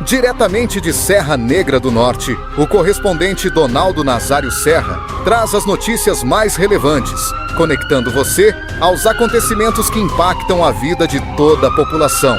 Diretamente de Serra Negra do Norte, o correspondente Donaldo Nazário Serra traz as notícias mais relevantes, conectando você aos acontecimentos que impactam a vida de toda a população.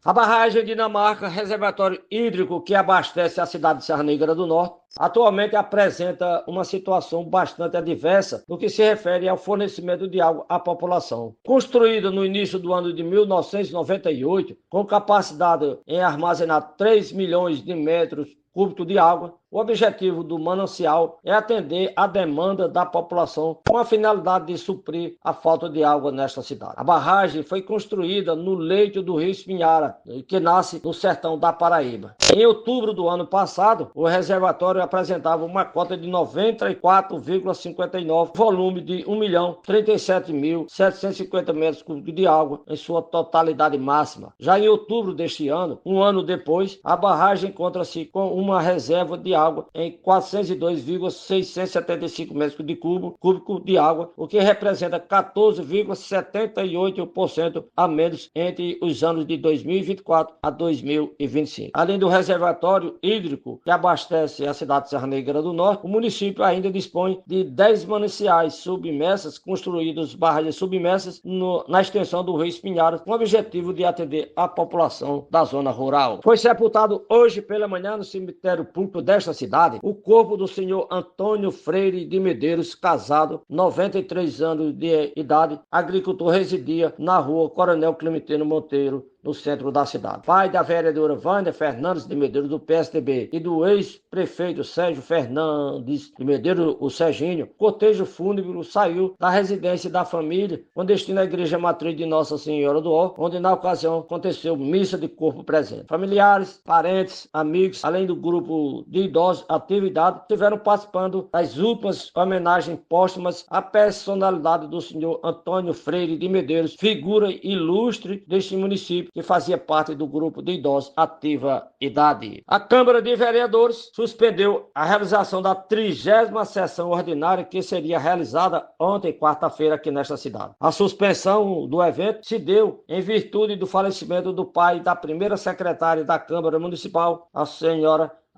A barragem Dinamarca, reservatório hídrico que abastece a cidade de Serra Negra do Norte, atualmente apresenta uma situação bastante adversa no que se refere ao fornecimento de água à população. Construída no início do ano de 1998, com capacidade em armazenar 3 milhões de metros cúbicos de água, o objetivo do manancial é atender à demanda da população com a finalidade de suprir a falta de água nesta cidade. A barragem foi construída no leito do rio Espinhara, que nasce no sertão da Paraíba. Em outubro do ano passado, o reservatório apresentava uma cota de 94,59, volume de 1.037.750 metros cúbicos de água em sua totalidade máxima. Já em outubro deste ano, um ano depois, a barragem encontra-se com uma reserva de água em 402,675 metros de cúbico de água, o que representa 14,78% a menos entre os anos de 2024 a 2025. Além do reservatório hídrico que abastece a cidade de Serra Negra do Norte, o município ainda dispõe de 10 mananciais submersas, construídos barragens submersas na extensão do rio Espinharas, com o objetivo de atender a população da zona rural. Foi sepultado hoje pela manhã no cemitério público desta cidade o corpo do senhor Antônio Freire de Medeiros, casado, 93 anos de idade, agricultor, residia na rua Coronel Clementino Monteiro, no centro da cidade. Pai da vereadora Vânia Fernandes de Medeiros, do PSDB, e do ex-prefeito Sérgio Fernandes de Medeiros, o Serginho, cortejo fúnebre saiu da residência da família, com destino à igreja matriz de Nossa Senhora do Ó, onde na ocasião aconteceu missa de corpo presente. Familiares, parentes, amigos, além do grupo de idosos atividade, estiveram participando das últimas homenagens póstumas à personalidade do senhor Antônio Freire de Medeiros, figura ilustre deste município, que fazia parte do grupo de idosos ativa idade. A Câmara de Vereadores suspendeu a realização da 30ª sessão ordinária, que seria realizada ontem, quarta-feira, aqui nesta cidade. A suspensão do evento se deu em virtude do falecimento do pai da primeira secretária da Câmara Municipal, a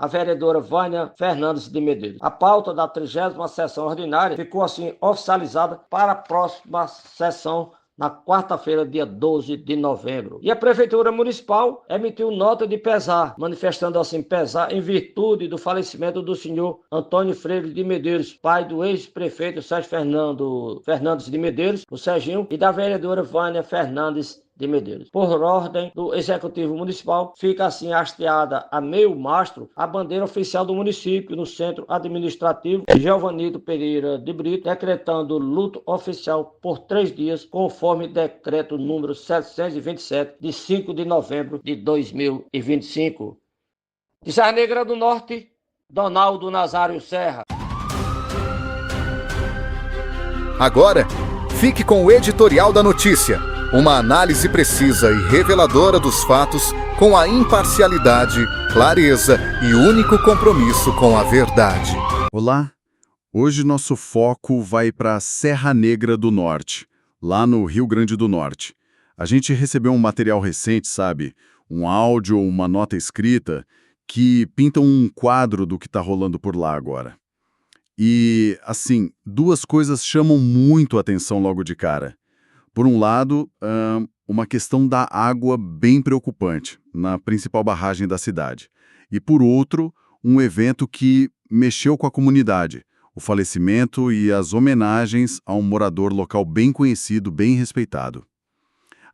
vereadora Vânia Fernandes de Medeiros. A pauta da 30ª sessão ordinária ficou assim oficializada para a próxima sessão na quarta-feira, dia 12 de novembro. E a Prefeitura Municipal emitiu nota de pesar, manifestando assim pesar em virtude do falecimento do senhor Antônio Freire de Medeiros, pai do ex-prefeito Sérgio Fernandes de Medeiros, o Serginho, e da vereadora Vânia Fernandes de Medeiros. Por ordem do Executivo Municipal, fica assim hasteada a meio mastro a bandeira oficial do município no Centro Administrativo Giovanito Pereira de Brito, decretando luto oficial por 3 dias, conforme decreto número 727, de 5 de novembro de 2025. De Serra Negra do Norte, Donaldo Nazário Serra. Agora, fique com o editorial da notícia. Uma análise precisa e reveladora dos fatos, com a imparcialidade, clareza e único compromisso com a verdade. Olá, hoje nosso foco vai para Serra Negra do Norte, lá no Rio Grande do Norte. A gente recebeu um material recente, sabe? Um áudio ou uma nota escrita que pintam um quadro do que está rolando por lá agora. E, assim, duas coisas chamam muito a atenção logo de cara. Por um lado, uma questão da água bem preocupante na principal barragem da cidade. E por outro, um evento que mexeu com a comunidade, o falecimento e as homenagens a um morador local bem conhecido, bem respeitado.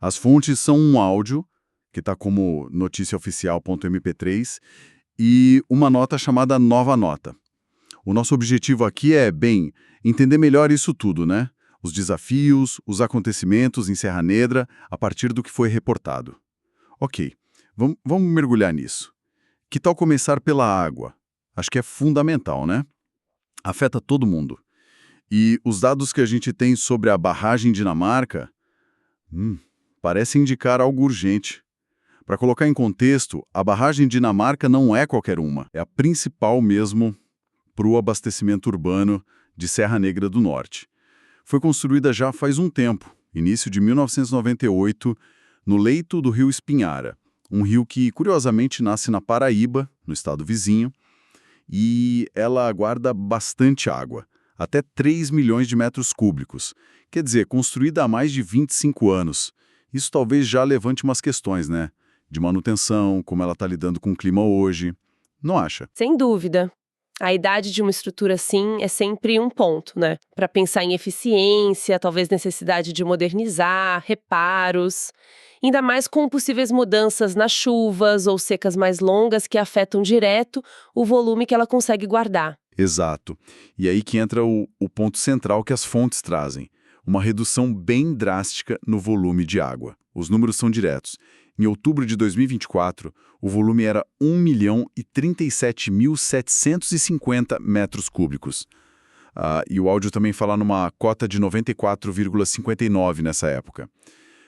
As fontes são um áudio, que está como noticiaoficial.mp3, e uma nota chamada Nova Nota. O nosso objetivo aqui é, entender melhor isso tudo, né? Os desafios, os acontecimentos em Serra Negra, a partir do que foi reportado. Ok, vamos mergulhar nisso. Que tal começar pela água? Acho que é fundamental, né? Afeta todo mundo. E os dados que a gente tem sobre a barragem Dinamarca, parece indicar algo urgente. Para colocar em contexto, a barragem Dinamarca não é qualquer uma. É a principal mesmo para o abastecimento urbano de Serra Negra do Norte. Foi construída já faz um tempo, início de 1998, no leito do rio Espinhara, um rio que, curiosamente, nasce na Paraíba, no estado vizinho, e ela guarda bastante água, até 3 milhões de metros cúbicos. Quer dizer, construída há mais de 25 anos. Isso talvez já levante umas questões, né? De manutenção, como ela está lidando com o clima hoje. Não acha? Sem dúvida. A idade de uma estrutura assim é sempre um ponto, né? Para pensar em eficiência, talvez necessidade de modernizar, reparos. Ainda mais com possíveis mudanças nas chuvas ou secas mais longas que afetam direto o volume que ela consegue guardar. Exato. E aí que entra o ponto central que as fontes trazem. Uma redução bem drástica no volume de água. Os números são diretos. Em outubro de 2024, o volume era 1.037.750 metros cúbicos. E o áudio também fala numa cota de 94,59 nessa época.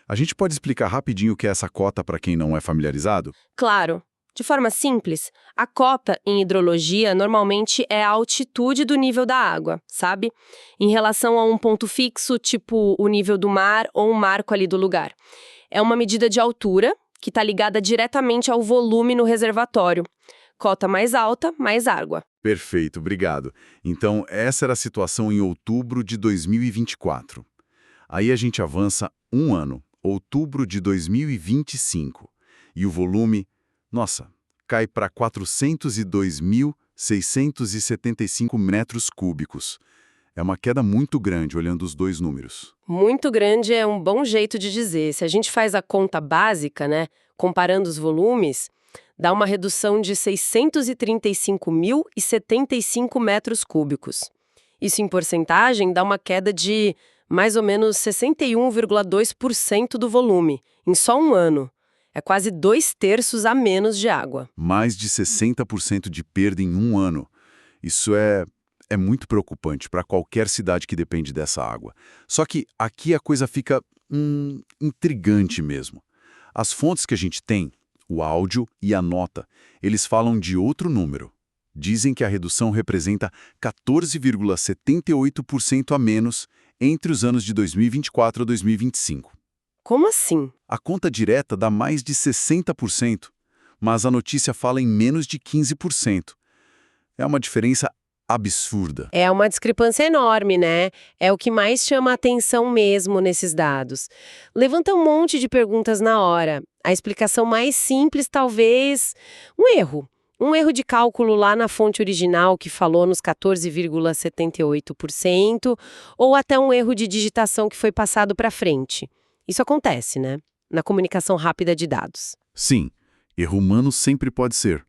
A gente pode explicar rapidinho o que é essa cota para quem não é familiarizado? Claro. De forma simples, a cota em hidrologia normalmente é a altitude do nível da água, sabe? Em relação a um ponto fixo, tipo o nível do mar ou um marco ali do lugar. É uma medida de altura que está ligada diretamente ao volume no reservatório. Cota mais alta, mais água. Perfeito, obrigado. Então, essa era a situação em outubro de 2024. Aí a gente avança um ano, outubro de 2025. E o volume, nossa, cai para 402.675 metros cúbicos. É uma queda muito grande, olhando os dois números. Muito grande é um bom jeito de dizer. Se a gente faz a conta básica, né, comparando os volumes, dá uma redução de 635.075 metros cúbicos. Isso em porcentagem dá uma queda de mais ou menos 61,2% do volume, em só um ano. É quase 2/3 a menos de água. Mais de 60% de perda em um ano. Isso é muito preocupante para qualquer cidade que depende dessa água. Só que aqui a coisa fica intrigante mesmo. As fontes que a gente tem, o áudio e a nota, eles falam de outro número. Dizem que a redução representa 14,78% a menos entre os anos de 2024 a 2025. Como assim? A conta direta dá mais de 60%, mas a notícia fala em menos de 15%. É uma diferença absurda. É uma discrepância enorme, né? É o que mais chama a atenção mesmo nesses dados. Levanta um monte de perguntas na hora. A explicação mais simples, talvez, um erro. Um erro de cálculo lá na fonte original que falou nos 14,78%, ou até um erro de digitação que foi passado para frente. Isso acontece, né? Na comunicação rápida de dados. Sim, erro humano sempre pode ser.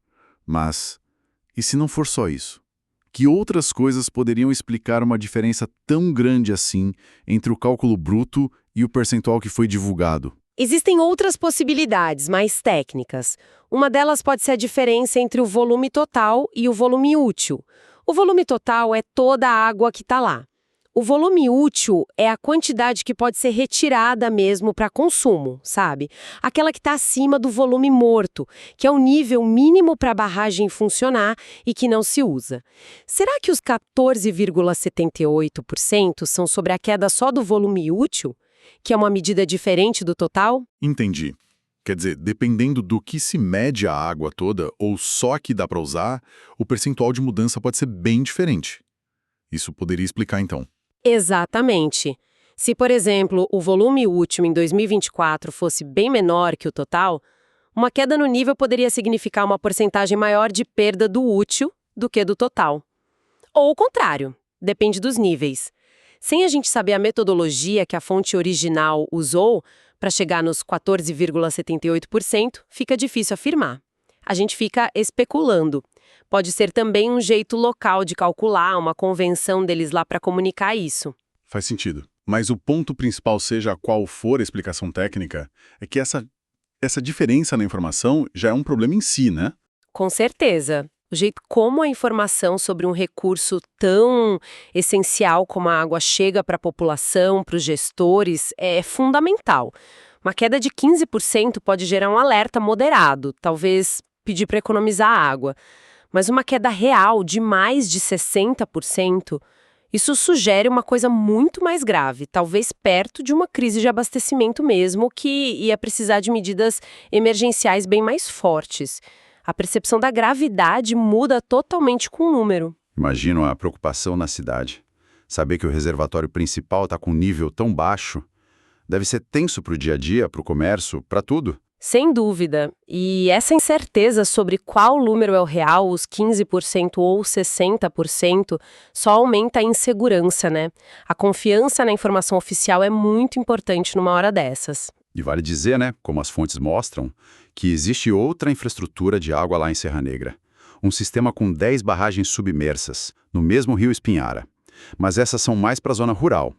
Mas, e se não for só isso? Que outras coisas poderiam explicar uma diferença tão grande assim entre o cálculo bruto e o percentual que foi divulgado? Existem outras possibilidades mais técnicas. Uma delas pode ser a diferença entre o volume total e o volume útil. O volume total é toda a água que está lá. O volume útil é a quantidade que pode ser retirada mesmo para consumo, sabe? Aquela que está acima do volume morto, que é o nível mínimo para a barragem funcionar e que não se usa. Será que os 14,78% são sobre a queda só do volume útil, que é uma medida diferente do total? Entendi. Quer dizer, dependendo do que se mede a água toda, ou só que dá para usar, o percentual de mudança pode ser bem diferente. Isso poderia explicar, então. Exatamente. Se, por exemplo, o volume útil em 2024 fosse bem menor que o total, uma queda no nível poderia significar uma porcentagem maior de perda do útil do que do total. Ou o contrário, depende dos níveis. Sem a gente saber a metodologia que a fonte original usou para chegar nos 14,78%, fica difícil afirmar. A gente fica especulando. Pode ser também um jeito local de calcular, uma convenção deles lá para comunicar isso. Faz sentido. Mas o ponto principal, seja qual for a explicação técnica, é que essa diferença na informação já é um problema em si, né? Com certeza. O jeito como a informação sobre um recurso tão essencial como a água chega para a população, para os gestores, é fundamental. Uma queda de 15% pode gerar um alerta moderado, talvez pedir para economizar água. Mas uma queda real de mais de 60%, Isso sugere uma coisa muito mais grave, talvez perto de uma crise de abastecimento mesmo, que ia precisar de medidas emergenciais bem mais fortes. A percepção da gravidade muda totalmente com o número. Imagino a preocupação na cidade. Saber que o reservatório principal está com um nível tão baixo deve ser tenso para o dia a dia, para o comércio, para tudo. Sem dúvida. E essa incerteza sobre qual número é o real, os 15% ou 60%, só aumenta a insegurança, né? A confiança na informação oficial é muito importante numa hora dessas. E vale dizer, né, como as fontes mostram, que existe outra infraestrutura de água lá em Serra Negra. Um sistema com 10 barragens submersas, no mesmo rio Espinhara. Mas essas são mais para a zona rural.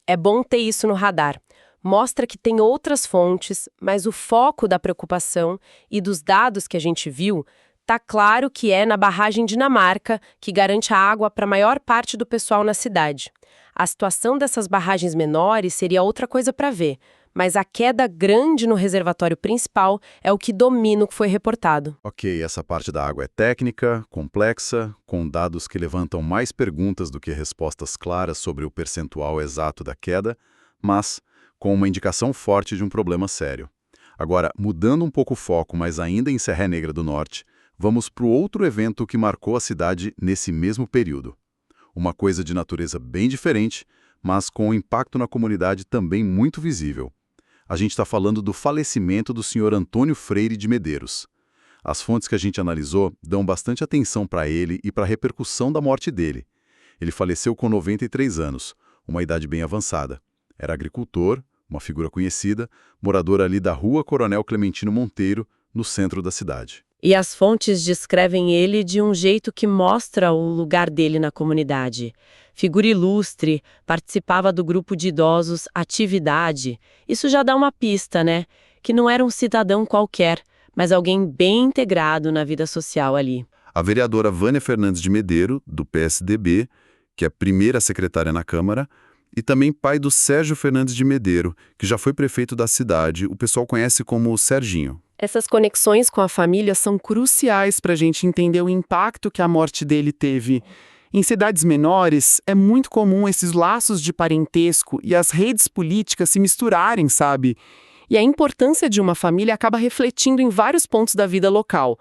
É bom ter isso no radar. Mostra que tem outras fontes, mas o foco da preocupação e dos dados que a gente viu, tá claro que é na barragem Dinamarca, que garante a água para a maior parte do pessoal na cidade. A situação dessas barragens menores seria outra coisa para ver, mas a queda grande no reservatório principal é o que domina o que foi reportado. Ok, essa parte da água é técnica, complexa, com dados que levantam mais perguntas do que respostas claras sobre o percentual exato da queda, mas com uma indicação forte de um problema sério. Agora, mudando um pouco o foco, mas ainda em Serra Negra do Norte, vamos para o outro evento que marcou a cidade nesse mesmo período. Uma coisa de natureza bem diferente, mas com um impacto na comunidade também muito visível. A gente está falando do falecimento do senhor Antônio Freire de Medeiros. As fontes que a gente analisou dão bastante atenção para ele e para a repercussão da morte dele. Ele faleceu com 93 anos, uma idade bem avançada. Era agricultor, uma figura conhecida, morador ali da Rua Coronel Clementino Monteiro, no centro da cidade. E as fontes descrevem ele de um jeito que mostra o lugar dele na comunidade. Figura ilustre, participava do grupo de idosos Atividade. Isso já dá uma pista, né? Que não era um cidadão qualquer, mas alguém bem integrado na vida social ali. A vereadora Vânia Fernandes de Medeiro, do PSDB, que é a primeira secretária na Câmara, e também pai do Sérgio Fernandes de Medeiro, que já foi prefeito da cidade, o pessoal conhece como Serginho. Essas conexões com a família são Cruciais para a gente entender o impacto que a morte dele teve. Em cidades menores, é muito comum esses laços de parentesco e as redes políticas se misturarem, sabe? E a importância de uma família acaba refletindo em vários pontos da vida local.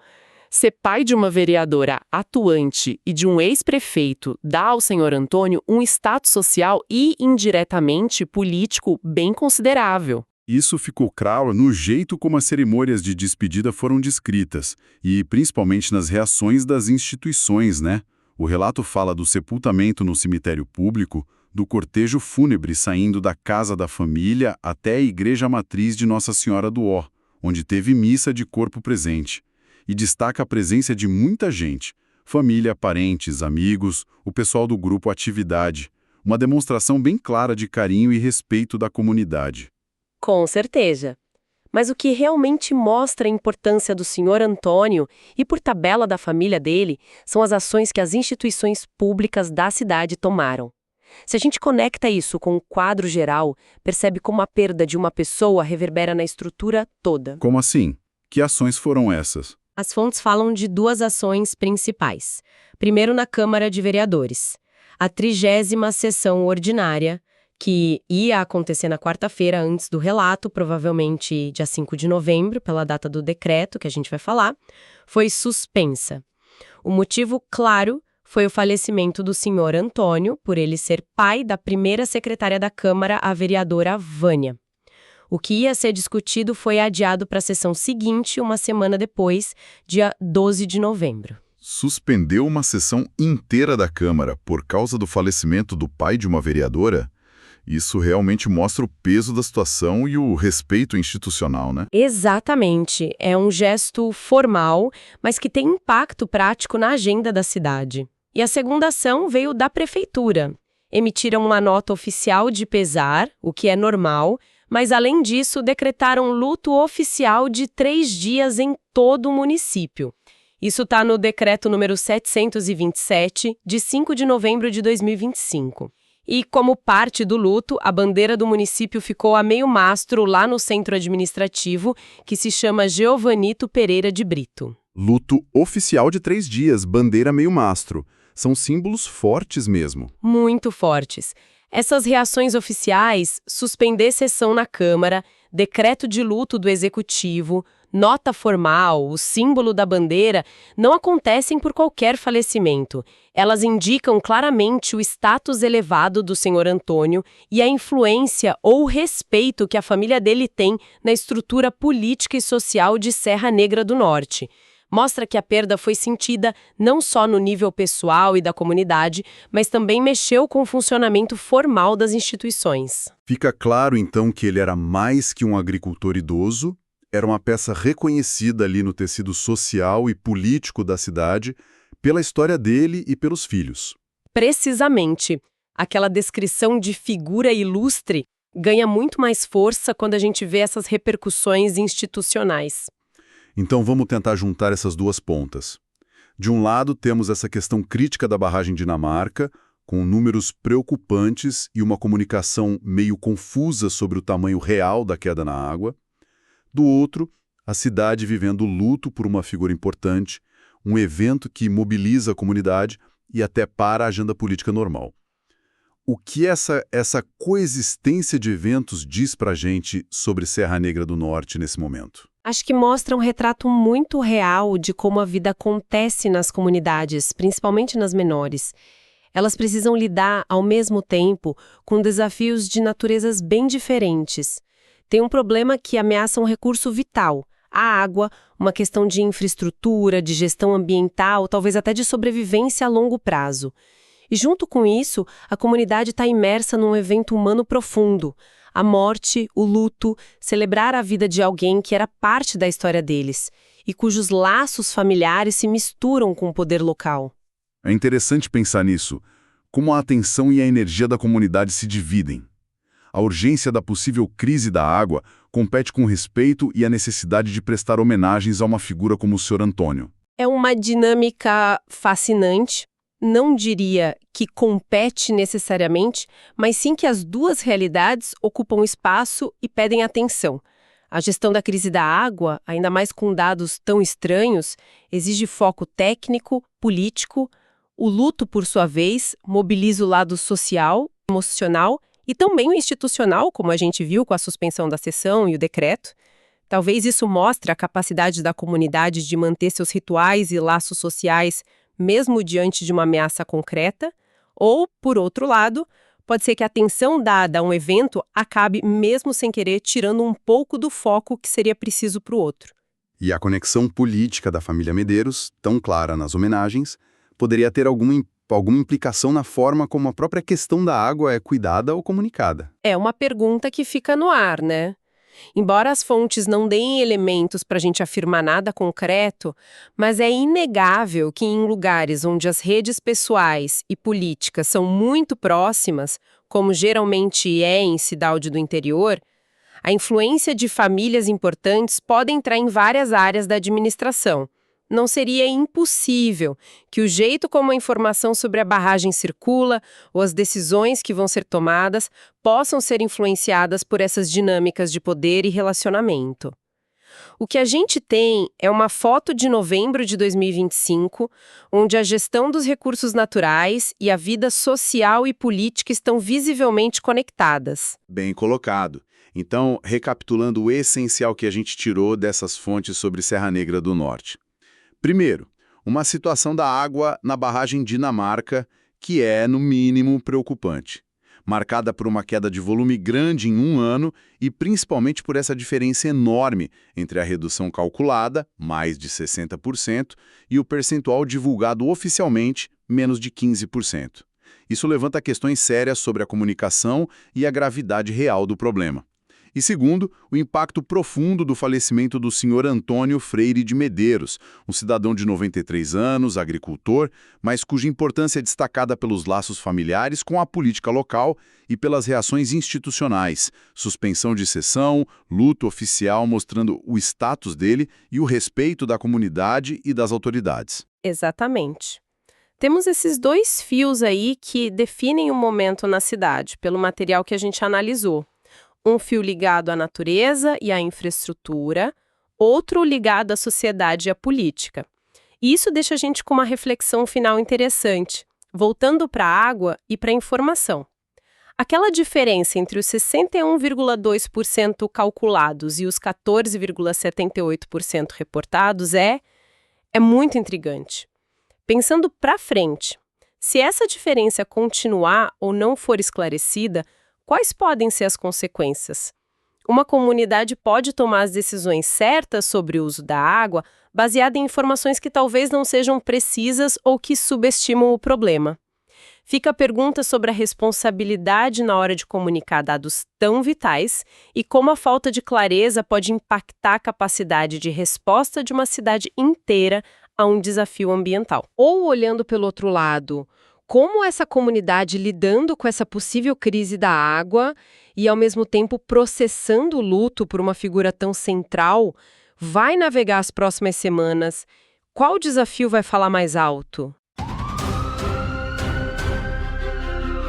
Ser pai de uma vereadora atuante e de um ex-prefeito dá ao senhor Antônio um status social e, indiretamente, político bem considerável. Isso ficou claro no jeito como as cerimônias de despedida foram descritas, e principalmente nas reações das instituições, né? O relato fala do sepultamento no cemitério público, do cortejo fúnebre saindo da casa da família até a igreja matriz de Nossa Senhora do Ó, onde teve missa de corpo presente. E destaca a presença de muita gente, família, parentes, amigos, o pessoal do grupo Atividade, uma demonstração bem clara de carinho e respeito da comunidade. Com certeza. Mas o que realmente mostra a importância do senhor Antônio e, por tabela, da família dele, são as ações que as instituições públicas da cidade tomaram. Se a gente conecta isso com o quadro geral, percebe como a perda de uma pessoa reverbera na estrutura toda. Como assim? Que ações foram essas? As fontes falam de duas ações principais. Primeiro, na Câmara de Vereadores. A 30ª sessão ordinária, que ia acontecer na quarta-feira antes do relato, provavelmente dia 5 de novembro, pela data do decreto que a gente vai falar, foi suspensa. O motivo, claro, foi o falecimento do senhor Antônio, por ele ser pai da primeira secretária da Câmara, a vereadora Vânia. O que ia ser discutido foi adiado para a sessão seguinte, uma semana depois, dia 12 de novembro. Suspendeu uma sessão inteira da Câmara por causa do falecimento do pai de uma vereadora? Isso realmente mostra o peso da situação e o respeito institucional, né? Exatamente. É um gesto formal, mas que tem impacto prático na agenda da cidade. E a segunda ação veio da prefeitura. Emitiram uma nota oficial de pesar, o que é normal, mas além disso decretaram luto oficial de 3 dias em todo o município. Isso está no decreto número 727, de 5 de novembro de 2025. E, como parte do luto, a bandeira do município ficou a meio mastro lá no centro administrativo, que se chama Geovanito Pereira de Brito. Luto oficial de 3 dias, bandeira meio mastro. São símbolos fortes mesmo. Muito fortes. Essas reações oficiais, suspender sessão na Câmara, decreto de luto do Executivo, nota formal, o símbolo da bandeira, não acontecem por qualquer falecimento. Elas indicam claramente o status elevado do Sr. Antônio e a influência ou respeito que a família dele tem na estrutura política e social de Serra Negra do Norte. Mostra que a perda foi sentida não só no nível pessoal e da comunidade, mas também mexeu com o funcionamento formal das instituições. Fica claro, então, que ele era mais que um agricultor idoso, era uma peça reconhecida ali no tecido social e político da cidade, pela história dele e pelos filhos. Precisamente. Aquela descrição de figura ilustre ganha muito mais força quando a gente vê essas repercussões institucionais. Então vamos tentar juntar essas duas pontas. De um lado, temos essa questão crítica da barragem Dinamarca, com números preocupantes e uma comunicação meio confusa sobre o tamanho real da queda na água. Do outro, a cidade vivendo luto por uma figura importante, um evento que mobiliza a comunidade e até para a agenda política normal. O que essa coexistência de eventos diz pra gente sobre Serra Negra do Norte nesse momento? Acho que mostra um retrato muito real de como a vida acontece nas comunidades, principalmente nas menores. Elas precisam lidar, ao mesmo tempo, com desafios de naturezas bem diferentes. Tem um problema que ameaça um recurso vital, a água, uma questão de infraestrutura, de gestão ambiental, talvez até de sobrevivência a longo prazo. E junto com isso, a comunidade está imersa num evento humano profundo. A morte, o luto, celebrar a vida de alguém que era parte da história deles e cujos laços familiares se misturam com o poder local. É interessante pensar nisso, como a atenção e a energia da comunidade se dividem. A urgência da possível crise da água compete com o respeito e a necessidade de prestar homenagens a uma figura como o Sr. Antônio. É uma dinâmica fascinante. Não diria que compete necessariamente, mas sim que as duas realidades ocupam espaço e pedem atenção. A gestão da crise da água, ainda mais com dados tão estranhos, exige foco técnico, político. O luto, por sua vez, mobiliza o lado social, emocional e também o institucional, como a gente viu com a suspensão da sessão e o decreto. Talvez isso mostre a capacidade da comunidade de manter seus rituais e laços sociais mesmo diante de uma ameaça concreta, ou, por outro lado, pode ser que a atenção dada a um evento acabe, mesmo sem querer, tirando um pouco do foco que seria preciso para o outro. E a conexão política da família Medeiros, tão clara nas homenagens, poderia ter alguma implicação na forma como a própria questão da água é cuidada ou comunicada. É uma pergunta que fica no ar, né? Embora as fontes não deem elementos para a gente afirmar nada concreto, mas é inegável que em lugares onde as redes pessoais e políticas são muito próximas, como geralmente é em cidade do interior, a influência de famílias importantes pode entrar em várias áreas da administração. Não seria impossível que o jeito como a informação sobre a barragem circula ou as decisões que vão ser tomadas possam ser influenciadas por essas dinâmicas de poder e relacionamento. O que a gente tem é uma foto de novembro de 2025, onde a gestão dos recursos naturais e a vida social e política estão visivelmente conectadas. Bem colocado. Então, recapitulando o essencial que a gente tirou dessas fontes sobre Serra Negra do Norte. Primeiro, uma situação da água na barragem Dinamarca que é, no mínimo, preocupante, marcada por uma queda de volume grande em um ano e principalmente por essa diferença enorme entre a redução calculada, mais de 60%, e o percentual divulgado oficialmente, menos de 15%. Isso levanta questões sérias sobre a comunicação e a gravidade real do problema. E segundo, o impacto profundo do falecimento do Sr. Antônio Freire de Medeiros, um cidadão de 93 anos, agricultor, mas cuja importância é destacada pelos laços familiares com a política local e pelas reações institucionais, suspensão de sessão, luto oficial mostrando o status dele e o respeito da comunidade e das autoridades. Exatamente. Temos esses dois fios aí que definem o momento na cidade, pelo material que a gente analisou. Um fio ligado à natureza e à infraestrutura, outro ligado à sociedade e à política. E isso deixa a gente com uma reflexão final interessante. Voltando para a água e para a informação. Aquela diferença entre os 61,2% calculados e os 14,78% reportados é muito intrigante. Pensando para frente, se essa diferença continuar ou não for esclarecida, quais podem ser as consequências? Uma comunidade pode tomar as decisões certas sobre o uso da água baseada em informações que talvez não sejam precisas ou que subestimam o problema. Fica a pergunta sobre a responsabilidade na hora de comunicar dados tão vitais e como a falta de clareza pode impactar a capacidade de resposta de uma cidade inteira a um desafio ambiental. Ou, olhando pelo outro lado, como essa comunidade lidando com essa possível crise da água e, ao mesmo tempo, processando o luto por uma figura tão central, vai navegar as próximas semanas? Qual desafio vai falar mais alto?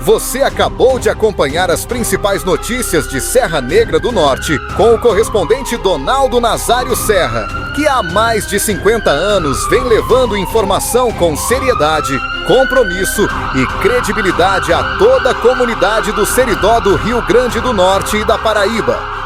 Você acabou de acompanhar as principais notícias de Serra Negra do Norte com o correspondente Donaldo Nazário Serra, que há mais de 50 anos vem levando informação com seriedade, compromisso e credibilidade a toda a comunidade do Seridó do Rio Grande do Norte e da Paraíba.